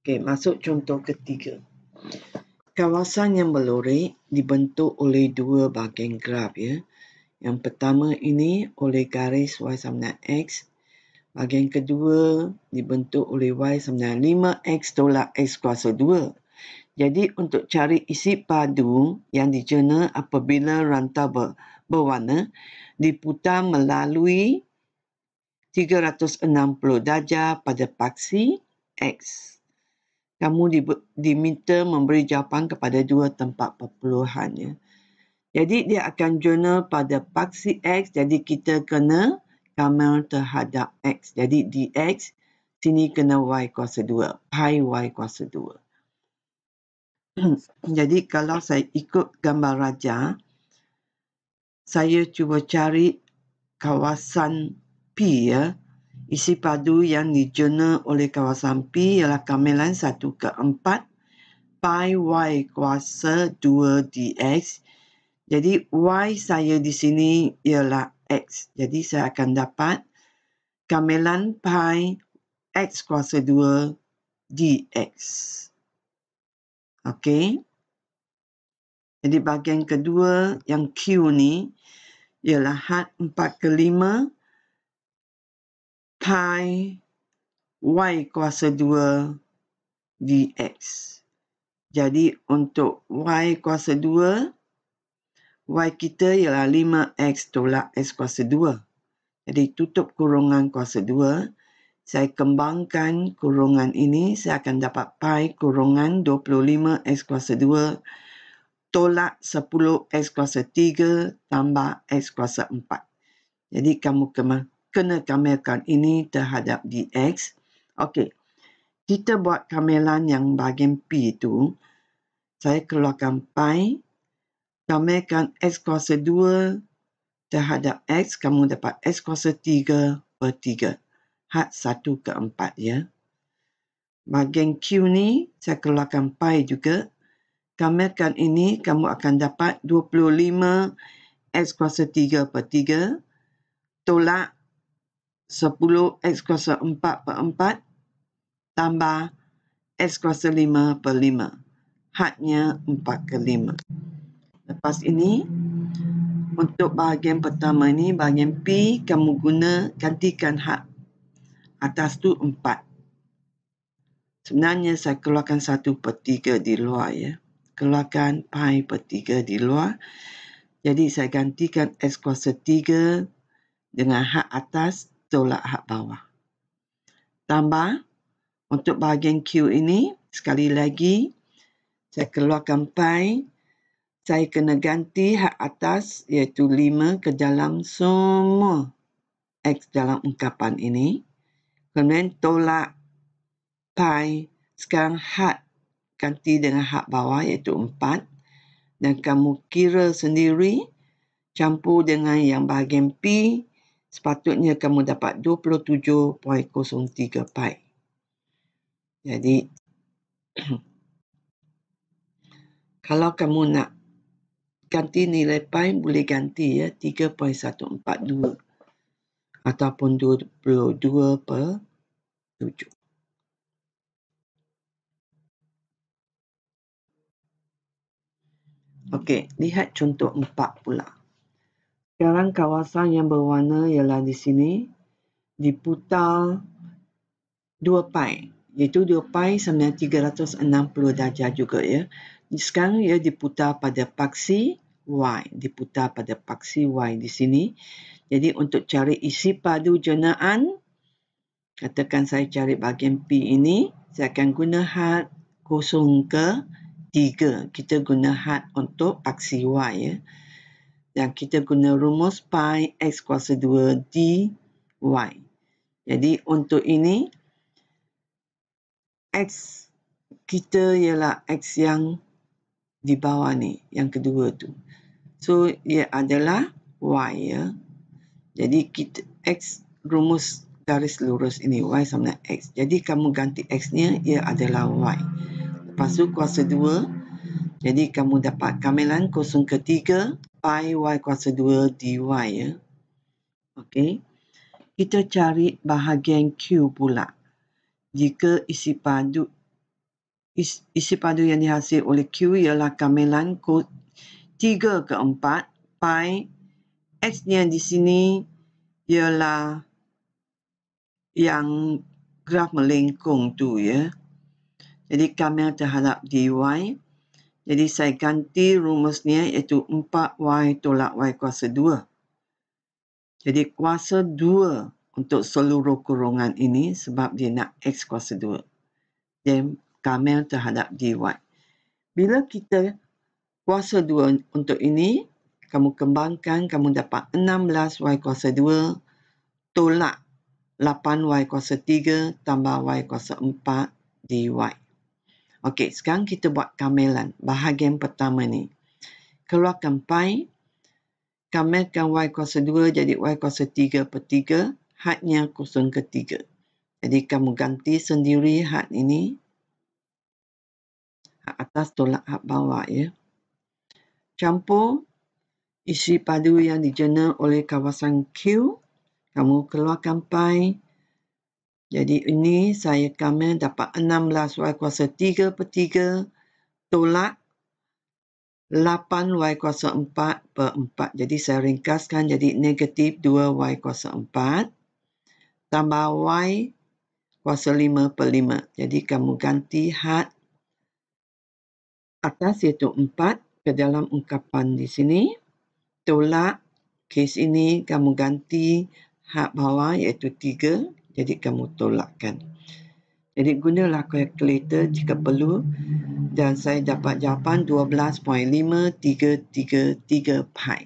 Okey, masuk contoh ketiga. Kawasan yang berlorek dibentuk oleh dua bahagian graf ya. Yang pertama ini oleh garis y sama dengan x. Bahagian kedua dibentuk oleh y sama dengan 5x tolak x kuasa 2. Jadi untuk cari isi padu yang dicerna apabila rantau berwarna diputar melalui 360 darjah pada paksi x. Kamu diminta memberi jawapan kepada dua tempat perpuluhan ya. Jadi dia akan jurnal pada paksi x, jadi kita kena kamar terhadap x. Jadi dx sini kena y kuasa 2, pi y kuasa 2. Jadi kalau saya ikut gambar raja, saya cuba cari kawasan P ya. Isi padu yang dijana oleh kawasan P ialah kamilan 1/4 pi y kuasa 2 dx. Jadi y saya di sini ialah x. Jadi saya akan dapat kamilan pi x kuasa 2 dx. Okey. Jadi bahagian kedua yang Q ni ialah had 4/5 pi y kuasa 2 dx. Jadi untuk y kuasa 2, y kita ialah 5x tolak x kuasa 2. Jadi tutup kurungan kuasa 2. Saya kembangkan kurungan ini, saya akan dapat pi kurungan 25x kuasa 2 tolak 10x kuasa 3 tambah x kuasa 4. Jadi kamu kena kamelkan ini terhadap dx. Okey. Kita buat kamelan yang bahagian P itu. Saya keluarkan pi. Kamelkan x kuasa 2 terhadap x. Kamu dapat x kuasa 3/3. Had 1/4 ya. Bahagian Q ni saya keluarkan pi juga. Kamelkan ini kamu akan dapat 25 x kuasa 3/3 tolak 10 x kuasa 4/4 tambah x kuasa 5/5. Hadnya 4/5. Lepas ini, untuk bahagian pertama ini, bahagian P, kamu gantikan had atas tu 4. Sebenarnya saya keluarkan 1/3 di luar ya. Keluarkan pi per 3 di luar. Jadi saya gantikan x kuasa 3 dengan had atas tolak had bawah. Tambah, untuk bahagian Q ini, sekali lagi, saya keluarkan pi. Saya kena ganti had atas iaitu 5 ke dalam semua x dalam ungkapan ini. Kemudian tolak pi. Sekarang had ganti dengan had bawah iaitu 4. Dan kamu kira sendiri campur dengan yang bahagian P. Sepatutnya kamu dapat 27.03 pi. Jadi, kalau kamu nak ganti nilai pi, boleh ganti ya 3.142 ataupun 22/7. Okey, lihat contoh 4 pula. Sekarang kawasan yang berwarna ialah di sini diputar 2 pi. Iaitu 2 pi sama dengan 360 darjah juga ya. Sekarang ia diputar pada paksi y. Diputar pada paksi y di sini. Jadi untuk cari isi padu jenaan, katakan saya cari bahagian P ini, saya akan guna had 0/3. Kita guna had untuk paksi y ya. Dan kita guna rumus pi x kuasa 2 dy. Jadi untuk ini, x kita ialah x yang di bawah ni, yang kedua tu. So, ia adalah y ya. Jadi, kita x rumus garis lurus ini, y sama dengan x. Jadi, kamu ganti x-nya, ia adalah y. Lepas tu, kuasa 2. Jadi, kamu dapat kamilan 0/3 pi y kuasa 2 dy ya. Okey. Kita cari bahagian Q pula. Jika isi padu isi padu yang dihasil oleh Q ialah kamilan kos 3 ke 4 pi X-nya di sini ialah yang graf melengkung tu ya. Jadi kamil terhadap dy. Jadi saya ganti rumusnya iaitu 4y tolak y kuasa 2. Jadi kuasa 2 untuk seluruh kurungan ini sebab dia nak x kuasa 2. Dan kamil terhadap dy. Bila kita kuasa 2 untuk ini, kamu kembangkan, kamu dapat 16y kuasa 2 tolak 8y kuasa 3 tambah y kuasa 4 dy. Okey, sekarang kita buat kamilan bahagian pertama ni. Keluarkan pi, kamilkan y kuasa 2 jadi y kuasa 3 per 3, hadnya 0 ke 3. Jadi kamu ganti sendiri had ini. Had atas tolak had bawah ya. Campur isi padu yang dijana oleh kawasan Q. Kamu keluarkan pi. Jadi ini saya kamil dapat 16y kuasa 3 per 3 tolak 8y kuasa 4 per 4. Jadi saya ringkaskan jadi negatif 2y kuasa 4 tambah y kuasa 5 per 5. Jadi kamu ganti had atas iaitu 4 ke dalam ungkapan di sini. Tolak kes ini kamu ganti had bawah iaitu 3. Jadi kamu tolakkan. Jadi gunalah kalkulator jika perlu. Dan saya dapat jawapan 12.5333 pi.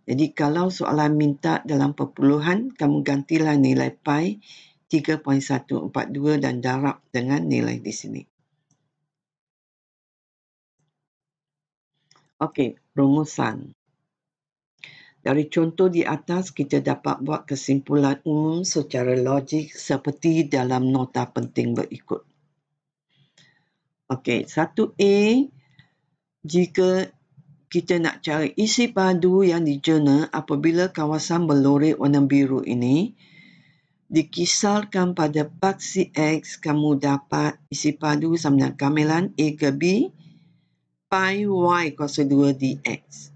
Jadi kalau soalan minta dalam perpuluhan, kamu gantilah nilai pi 3.142 dan darab dengan nilai di sini. Okey, rumusan. Dari contoh di atas, kita dapat buat kesimpulan umum secara logik seperti dalam nota penting berikut. Okey, 1A, jika kita nak cari isi padu yang dijana apabila kawasan berlorek warna biru ini dikisarkan pada paksi X, kamu dapat isi padu sama dengan kamilan A ke B pi Y kuasa 2 dx.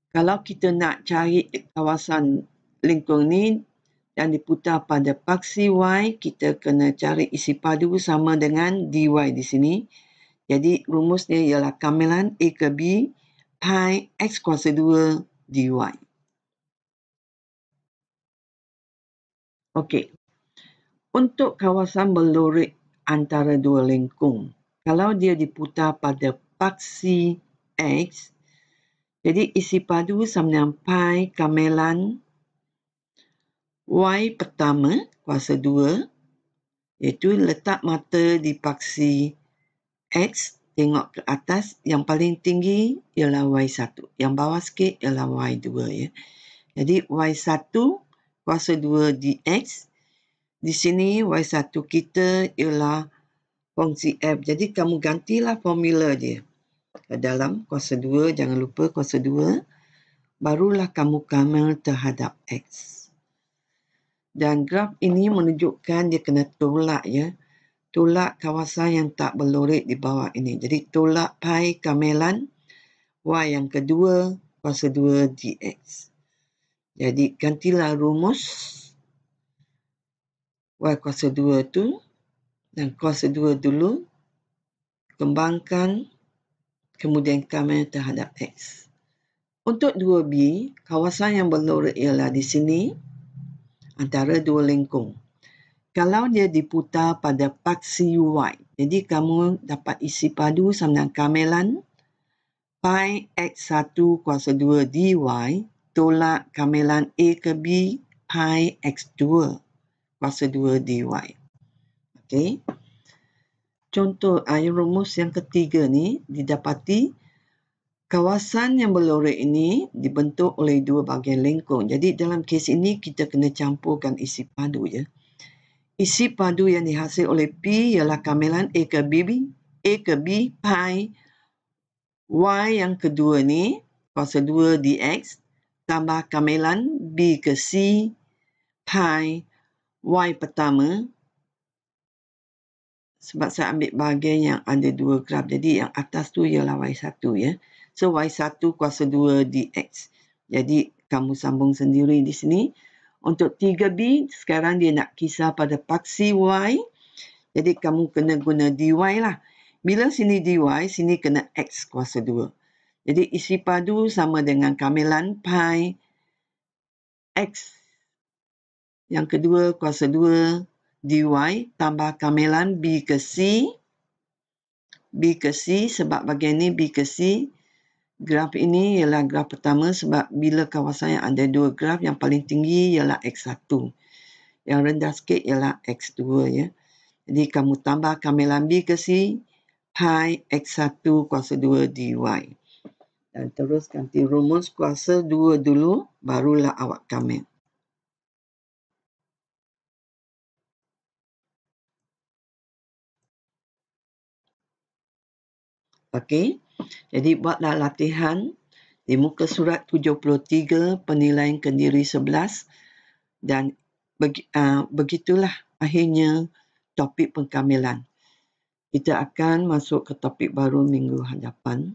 Kalau kita nak cari kawasan lingkung ni yang diputar pada paksi Y, kita kena cari isi padu sama dengan dy di sini. Jadi rumusnya ialah kamilan A ke B pi X kuasa 2 dy. Okey. Untuk kawasan berlorek antara dua lengkung, kalau dia diputar pada paksi X, jadi isi padu sama dengan pi kamilan Y pertama kuasa 2, iaitu letak mata di paksi X, tengok ke atas, yang paling tinggi ialah Y1, yang bawah sikit ialah Y2 ya. Jadi Y1 kuasa 2 dx. Di sini Y1 kita ialah fungsi F. Jadi kamu gantilah formula dia ke dalam kuasa 2, jangan lupa kuasa 2. Barulah kamu kamil terhadap X. Dan graf ini menunjukkan dia kena tolak ya. Tolak kawasan yang tak berlorek di bawah ini. Jadi tolak pi kamilan Y yang kedua kuasa 2 dx. Jadi gantilah rumus Y kuasa 2 tu dan kuasa 2 dulu. Kembangkan kemudian kamil terhadap X. Untuk 2B, kawasan yang berlorek ialah di sini antara dua lengkung. Kalau dia diputar pada paksi Y, jadi kamu dapat isi padu sama dengan kamilan pi X1 kuasa 2 dy tolak kamilan A ke B pi X2 kuasa 2 dy. Okey. Contoh rumus yang ketiga ni didapati kawasan yang berlorek ini dibentuk oleh dua bahagian lengkung. Jadi dalam kes ini kita kena campurkan isi padu ya. Isi padu yang dihasil oleh P ialah kamilan A ke B pi Y yang kedua ni kuasa 2 dx tambah kamilan B ke C pi Y pertama sebab saya ambil bahagian yang ada 2 graf. Jadi yang atas tu ialah Y1 ya. So Y1 kuasa 2 dx. Jadi kamu sambung sendiri di sini. Untuk 3B sekarang dia nak kisar pada paksi Y. Jadi kamu kena guna dy lah. Bila sini dy, sini kena x kuasa 2. Jadi isi padu sama dengan kamilan pi x yang kedua kuasa 2 dy tambah kamilan b ke c. B ke C sebab bahagian ni B ke C. Graf ini ialah graf pertama sebab bila kawasan yang ada 2 graf, yang paling tinggi ialah X1. Yang rendah sikit ialah X2 ya. Jadi kamu tambah kamilan B ke C, pi X1 kuasa 2 dy. Dan terus ganti rumus kuasa 2 dulu, barulah awak kamil. Okey, jadi buatlah latihan di muka surat 73 penilaian kendiri 11 dan begitulah akhirnya topik pengkamilan. Kita akan masuk ke topik baru minggu hadapan.